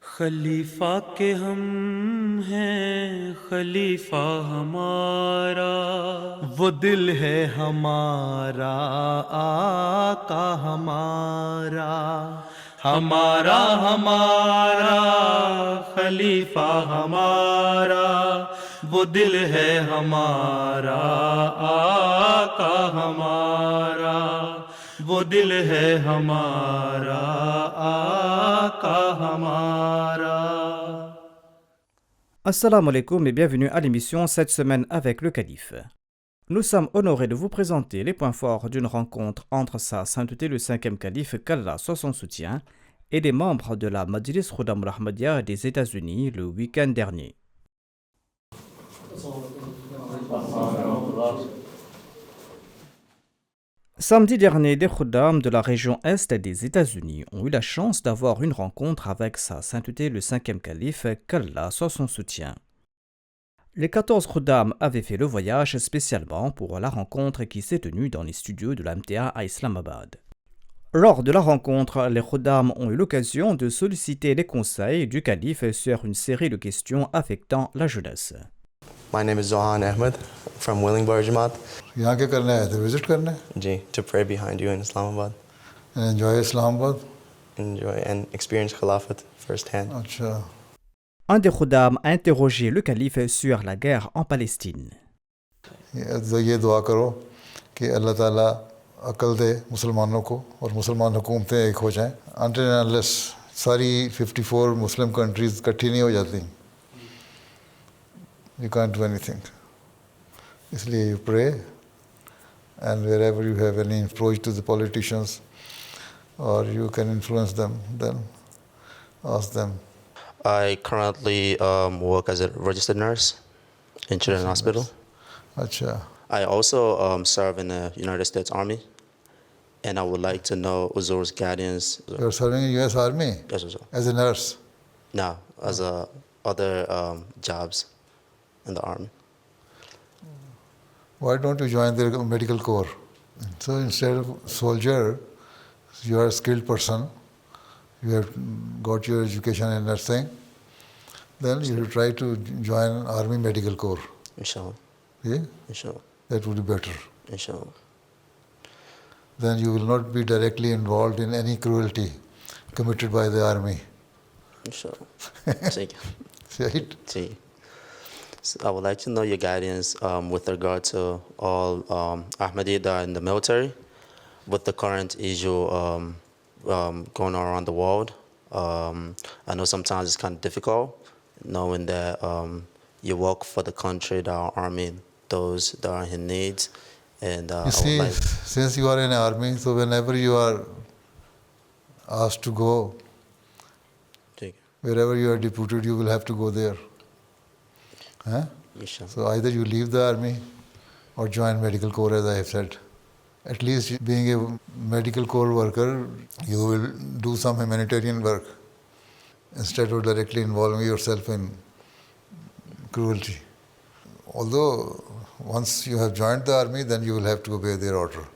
खलीफा के हम हैं खलीफा हमारा, वो दिल है हमारा आका हमारा, हमारा हमारा खलीफा हमारा, वो दिल है हमारा आका हमारा, वो दिल है हमारा आका हमारा. Assalamu alaikum et bienvenue à l'émission cette semaine avec le Calife. Nous sommes honorés de vous présenter les points forts d'une rencontre entre sa sainteté le 5e calife, qu'Allah soit son soutien, et des membres de la Majlis Khuddam al-Ahmadiyya des États-Unis le week-end dernier. Samedi dernier, des Khuddam de la région Est des États-Unis ont eu la chance d'avoir une rencontre avec sa sainteté le 5e calife, qu'Allah soit son soutien. Les 14 Khuddam avaient fait le voyage spécialement pour la rencontre qui s'est tenue dans les studios de l'MTA à Islamabad. Lors de la rencontre, les Khuddam ont eu l'occasion de solliciter les conseils du calife sur une série de questions affectant la jeunesse. My name is Ahmed from Willingboro, Jama'at. यहाँ क्या करना है? तो visit करना है? Ji, to pray behind you in Islamabad. And enjoy Islamabad. Enjoy and experience Khilafat firsthand. अच्छा. Un des Khuddam a interrogé le calife sur la guerre en Palestine. ये दुआ करो कि अल्लाह ताला अकल दे मुसलमानों को और मुसलमान हुकूमतें एक हो जाएं. Until and unless सारी 54 Muslim countries इकट्ठी नहीं हो जाती, you can't do anything. इसलिए you pray, and wherever you have any approach to the politicians or you can influence them, then ask them. I currently work as a registered nurse in Children's Hospital. अच्छा. I also serve in the United States Army, and I would like to know Uzur's guidance. You're serving in U.S. Army? Yes, Uzur. As a nurse? No, as other jobs in the Army. Why don't you join the medical corps? So instead of soldier, you are a skilled person, you have got your education in nursing, then you should try to join Army Medical Corps. Inshallah. Yeah? Inshallah. That would be better. Inshallah. Then you will not be directly involved in any cruelty committed by the army. Inshallah. See. Right? See. So I would like to know your guidance with regard to all Ahmadis that are in the military, with the current issue going on around the world. I know sometimes it's kind of difficult knowing that you work for the country that are arming those that are in need. And You see, since you are in the army, so whenever you are asked to go, wherever you are deputed, you will have to go there. Huh? So either you leave the army or join medical corps, as I have said. At least being a medical corps worker, you will do some humanitarian work instead of directly involving yourself in cruelty. Although once you have joined the army, then you will have to obey their order.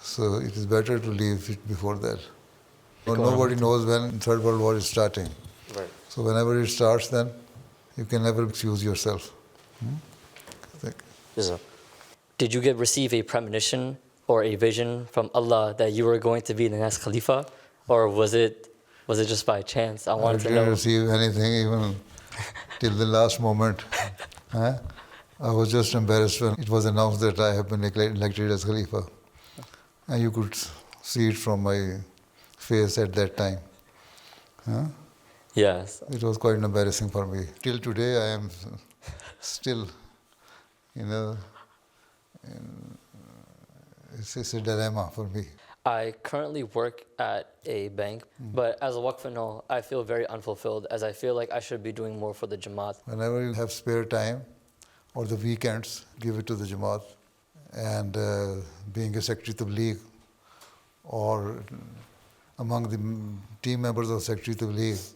So it is better to leave it before that. Nobody knows when Third World War is starting. Right. So whenever it starts, then you can never excuse yourself. Yes, sir. Did you receive a premonition or a vision from Allah that you were going to be the next Khalifa? Or was it just by chance? I wanted to know. I didn't receive anything even till the last moment. I was just embarrassed when it was announced that I have been elected as Khalifa. And you could see it from my face at that time. Yes. It was quite embarrassing for me. Till today, I am still, it's a dilemma for me. I currently work at a bank, but as a Waqfe Nau, I feel very unfulfilled as I feel like I should be doing more for the Jama'at. Whenever you have spare time or the weekends, give it to the Jama'at. And being a secretary Tabligh or among the team members of secretary Tabligh,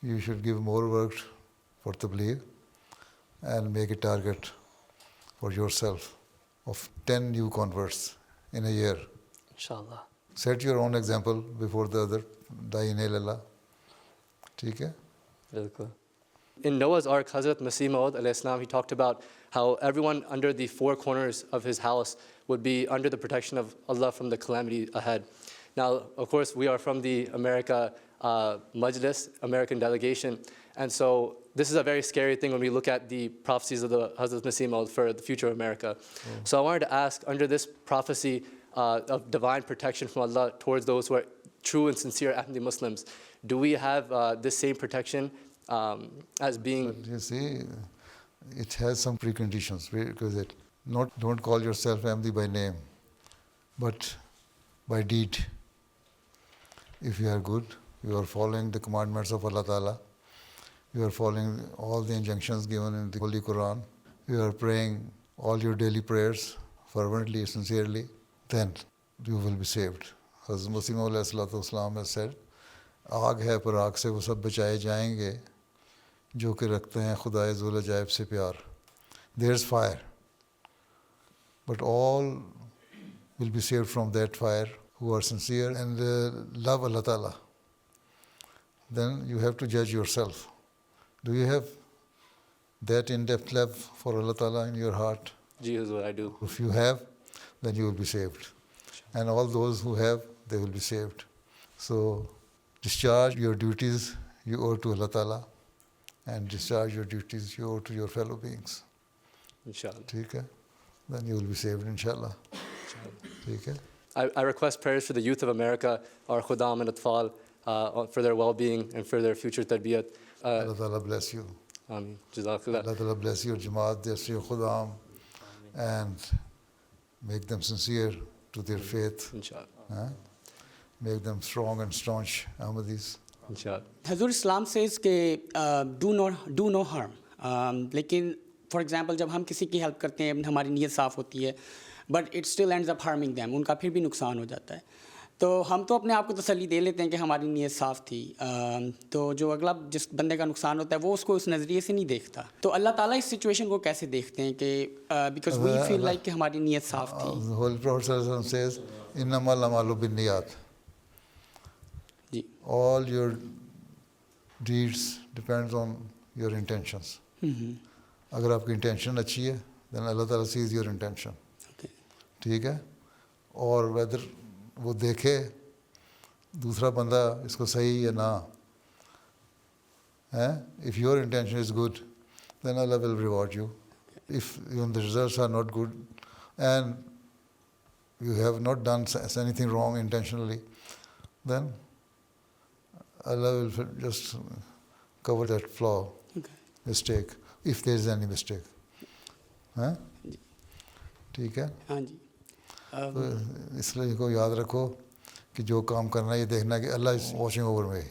you should give more work for Tabligh and make a target for yourself of 10 new converts in a year. Inshallah. Set your own example before the other. Dain Allah. ठीक है? बिल्कुल. In Noah's Ark, Hazrat Masih Maud alayhi salam, he talked about how everyone under the four corners of his house would be under the protection of Allah from the calamity ahead. Now, of course, we are from the America Majlis, American delegation, and so this is a very scary thing when we look at the prophecies of the Hazrat Masih Maud for the future of America. So I wanted to ask, under this prophecy of divine protection from Allah towards those who are true and sincere Ahmadi Muslims, do we have this same protection as being... But you see, it has some preconditions, because don't call yourself Ahmadi by name, but by deed. If you are good, you are following the commandments of Allah Ta'ala, you are following all the injunctions given in the Holy Quran, you are praying all your daily prayers fervently, sincerely, then you will be saved. Hazrat Masih Maud has said, आग है पर आग से वो सब बचाए जाएंगे जो कि रखते हैं खुदाए ज़ुल अजाइब से प्यार. There is fire, but all will be saved from that fire who are sincere and love Allah Ta'ala. Then you have to judge yourself. Do you have that in-depth love for Allah Ta'ala in your heart? Jesus, what I do. If you have, then you will be saved. And all those who have, they will be saved. So discharge your duties you owe to Allah Ta'ala, and discharge your duties you owe to your fellow beings. Inshallah. ठीक है? Then you will be saved, inshallah. ठीक है? I request prayers for the youth of America, our Khuddam and Atfal, for their well-being and for their future tarbiyat. Allah Ta'ala bless you. Ameen. Jazakallah. Allah Ta'ala bless your Jama'at, bless your Khuddam, and make them sincere to their faith. Inshallah. Make them strong and staunch Ahmadis. Inshallah. Hazur Islam says कि do no harm. लेकिन for example जब हम किसी की help करते हैं हमारी नीयत साफ़ होती है, but it still ends up harming them. उनका फिर भी नुकसान हो जाता है. तो हम तो अपने आप को तसल्ली दे लेते हैं कि हमारी नीयत साफ़ थी. तो जो अगला जिस बंदे का नुकसान होता है वो उसको उस नज़रिए से नहीं देखता. तो अल्लाह ताला इस सिचुएशन को कैसे देखते हैं कि because we feel like कि हमारी नीयत साफ़ थी. The Holy Prophet says, "Innamal a'malu binniyat." All your deeds depends on your intentions. अगर आपकी intention अच्छी है, then Allah Ta'ala sees your intention. ठीक है? और whether वो देखे दूसरा बंदा इसको सही या ना, if your intention is good, then Allah will reward you. If even the results are not good and you have not done anything wrong intentionally, then Allah will just cover that flaw, mistake, if there is any mistake. ठीक है? हाँ जी. तो इसलिए को याद रखो कि जो काम करना है ये देखना कि Allah is watching over me.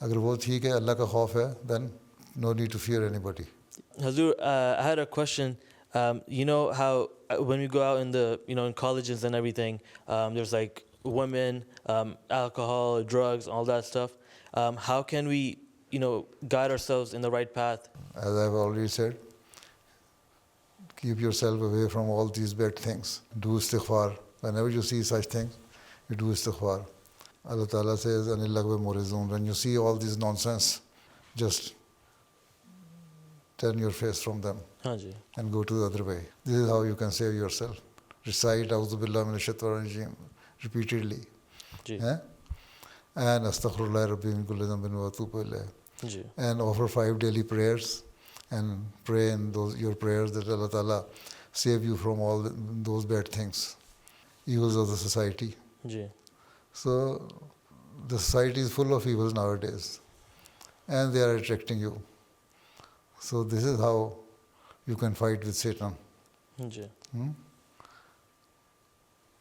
अगर वो ठीक है, अल्लाह का खौफ है, then no need to fear anybody. Hazur, I had a question. You know how when we go out in the in colleges and everything, there's like women, alcohol, drugs, all that stuff. How can we, guide ourselves in the right path? As I've already said, keep yourself away from all these bad things. Do istighfar. Whenever you see such things, you do istighfar. Allah Ta'ala says, "Anil lagwi murizun." When you see all this nonsense, just turn your face from them and go to the other way. This is how you can save yourself. Recite A'udhu Billahi Minash Shaitanir Rajeem repeatedly. And Astaghfirullah Rabbi min kulli dhanbin wa atubu ilayh. And offer 5 daily prayers and pray in your prayers that Allah Ta'ala save you from all those bad things, evils of the society. So the society is full of evils nowadays and they are attracting you. So this is how you can fight with Satan.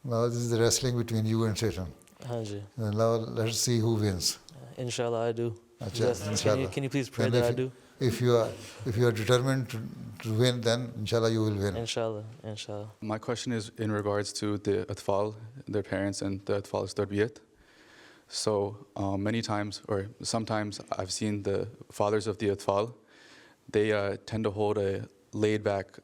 Now this is the wrestling between you and Satan. Now let's see who wins. Inshallah, I do. Inshallah. Can you please pray that I do? If you are determined to win, then inshallah you will win. Inshallah. My question is in regards to the atfal, their parents, and the atfal's tarbiyat. So many times, or sometimes, I've seen the fathers of the atfal. They tend to hold a laid-back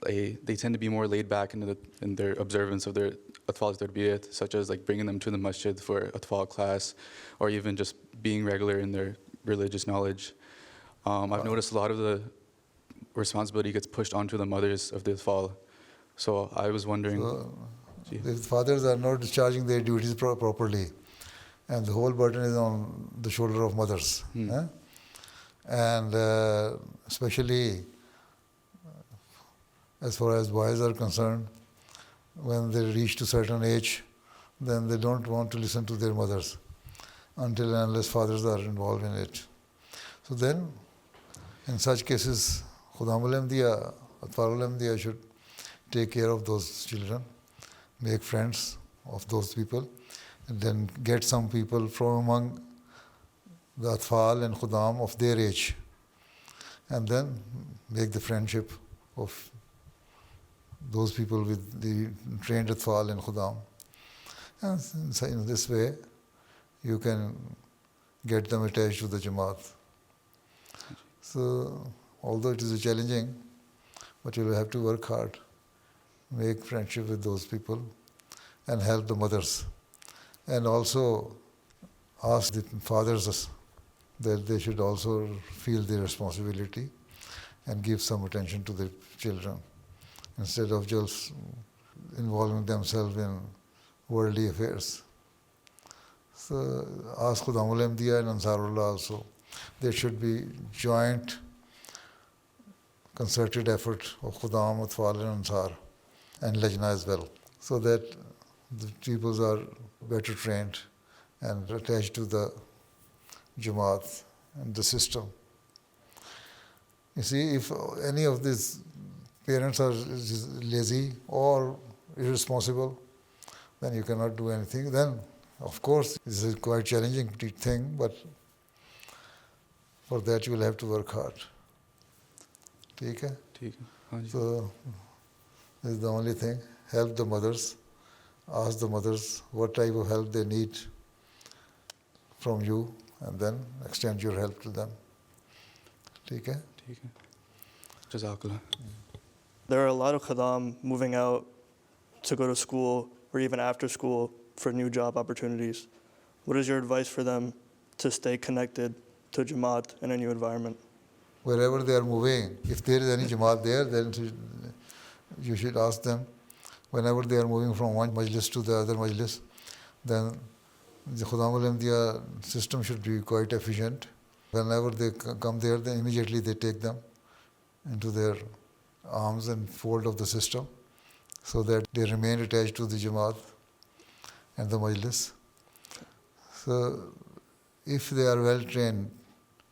they tend to be more laid back in their observance of their atfal's tarbiyat, such as like bringing them to the masjid for atfal class, or even just being regular in their religious knowledge. I've noticed a lot of the responsibility gets pushed onto the mothers of the atfal. So I was wondering, if fathers are not discharging their duties properly, and the whole burden is on the shoulder of mothers, and especially as far as boys are concerned, when they reach to certain age, then they don't want to listen to their mothers until and unless fathers are involved in it. So then, in such cases, Khuddam al-Ahmadiyya, Atfal al-Ahmadiyya should take care of those children, make friends of those people, and then get some people from among the Atfal and Khuddam of their age, and then make the friendship of those people with the trained Atfal and Khuddam. And in this way, you can get them attached to the Jama'at. So, although it is challenging, but you will have to work hard, make friendship with those people, and help the mothers. And also ask the fathers that they should also feel their responsibility and give some attention to their children, instead of just involving themselves in worldly affairs. So ask Khuddam al-Ahmadiyya and Ansarullah also. There should be joint, concerted effort of Khuddam, Atfal and Ansar, and Lajna as well, so that the pupils are better trained and attached to the Jama'at and the system. You see, if any of these parents are lazy or irresponsible, then you cannot do anything. Then, of course, this is a quite challenging thing, but for that you will have to work hard. Okay? So, this is the only thing. Help the mothers. Ask the mothers what type of help they need from you, and then extend your help to them. Okay? Jazakallah. There are a lot of Khuddam moving out to go to school or even after school for new job opportunities. What is your advice for them to stay connected to Jama'at in a new environment? Wherever they are moving, if there is any Jama'at there, then you should ask them. Whenever they are moving from one majlis to the other majlis, then the Khuddam al-Ahmadiyya system should be quite efficient. Whenever they come there, then immediately they take them into their arms and fold of the system, so that they remain attached to the Jama'at and the majlis. So, if they are well trained,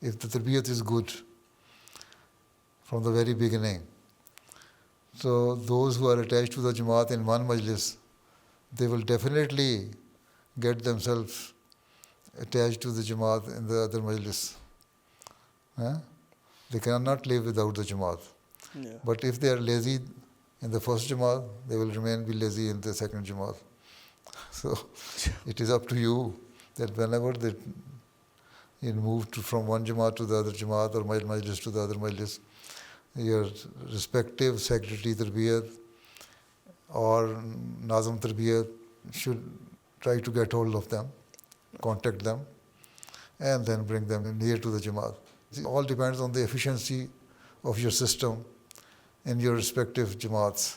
if the tarbiyat is good from the very beginning, so those who are attached to the Jama'at in one majlis, they will definitely get themselves attached to the Jama'at in the other majlis. They cannot live without the Jama'at. Yeah. But if they are lazy in the first Jama'at, they will be lazy in the second Jama'at. So it is up to you that whenever you move from one Jama'at to the other Jama'at, or majlis to the other majlis, your respective secretary tarbiyat or nazam tarbiyat should try to get hold of them, contact them, and then bring them near to the Jama'at. It all depends on the efficiency of your system in your respective Jama'ats.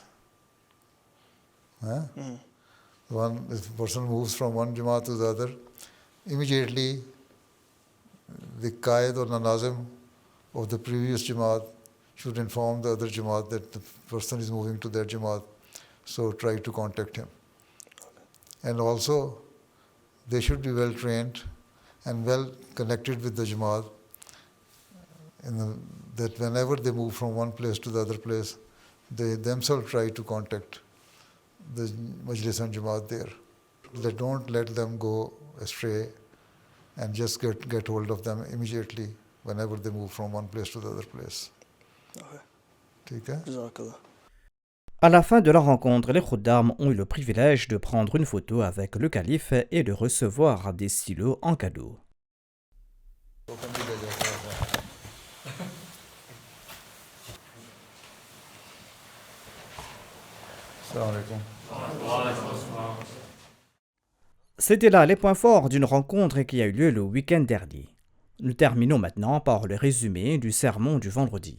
If a person moves from one Jama'at to the other, immediately the Qaid or Nazim of the previous Jama'at should inform the other Jama'at that the person is moving to that Jama'at, so try to contact him. And also, they should be well trained and well connected with the Jama'at, that whenever they move from one place to the other place, they themselves try to contact the Majlis and Jama'at there. They don't let them go astray and just get hold of them immediately whenever they move from one place to the other place. Okay. À la fin de la rencontre, les Khuddam ont eu le privilège de prendre une photo avec le calife et de recevoir des stylos en cadeau. السلام علیکم. C'était là les points forts d'une rencontre qui a eu lieu le week-end dernier. Nous terminons maintenant par le résumé du sermon du vendredi.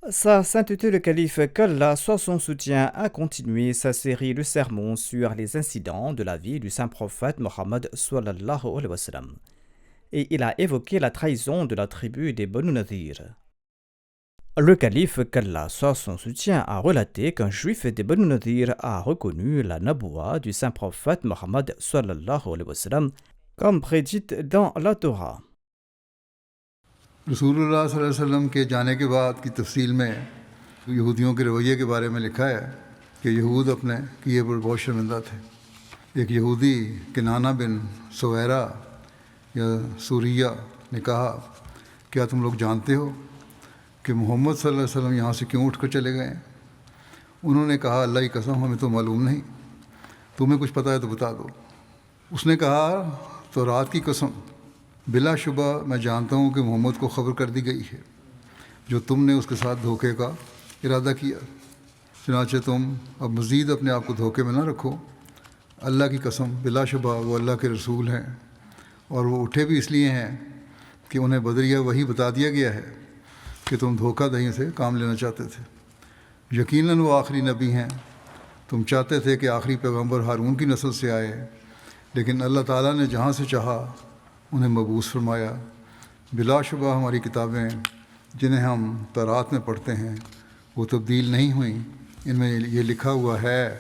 Sa sainteté le calife, qu'Allah soit son soutien, a continué sa série de sermons sur les incidents de la vie du saint prophète Mohammed sallallahu alayhi wa sallam. Et il a évoqué la trahison de la tribu des Banu Nadir. Le calife, qu'Allah soit son soutien, a relaté qu'un juif des Banu Nadir a reconnu la naboua du saint prophète Mohammed sallallahu alayhi wa sallam comme prédite dans la Torah. رسول اللہ صلی اللہ علیہ وسلم کے جانے کے بعد کی تفصیل میں یہودیوں کے رویے کے بارے میں لکھا ہے کہ یہود اپنے کیے پر بہت شرمندہ تھے. ایک یہودی کنانہ بن سویرا یا سوریہ نے کہا کیا تم لوگ جانتے ہو کہ محمد صلی اللہ علیہ وسلم یہاں سے کیوں اٹھ کر چلے گئے ہیں؟ انہوں نے کہا اللہ کی قسم ہمیں تو معلوم نہیں، تمہیں کچھ پتہ ہے تو بتا دو. اس نے کہا تو رات کی قسم بلا شبہ میں جانتا ہوں کہ محمد کو خبر کر دی گئی ہے جو تم نے اس کے ساتھ دھوکے کا ارادہ کیا، چنانچہ تم اب مزید اپنے آپ کو دھوکے میں نہ رکھو. اللہ کی قسم بلا شبہ وہ اللہ کے رسول ہیں، اور وہ اٹھے بھی اس لیے ہیں کہ انہیں بدریہ وہی بتا دیا گیا ہے کہ تم دھوکہ دہی سے کام لینا چاہتے تھے. یقیناً وہ آخری نبی ہیں، تم چاہتے تھے کہ آخری پیغمبر ہارون کی نسل سے آئے، لیکن اللہ تعالیٰ نے جہاں سے چاہا انہیں مبعوث فرمایا. بلا شبہ ہماری کتابیں جنہیں ہم تورات میں پڑھتے ہیں وہ تبدیل نہیں ہوئیں. ان میں یہ لکھا ہوا ہے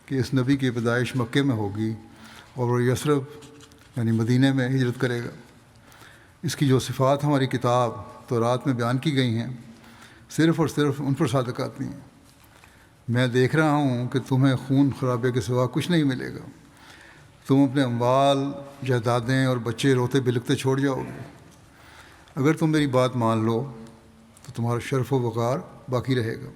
کہ اس نبی کی پیدائش مکے میں ہوگی اور وہ یثرب یعنی مدینہ میں ہجرت کرے گا. اس کی جو صفات ہماری کتاب تورات میں بیان کی گئی ہیں صرف اور صرف ان پر صادق آتی ہیں. میں دیکھ رہا ہوں کہ تمہیں خون خرابے کے سوا کچھ نہیں ملے گا. تم اپنے اموال جائیدادیں اور بچے روتے بلکتے چھوڑ جاؤ گے. اگر تم میری بات مان لو تو تمہارا شرف و وقار باقی رہے گا.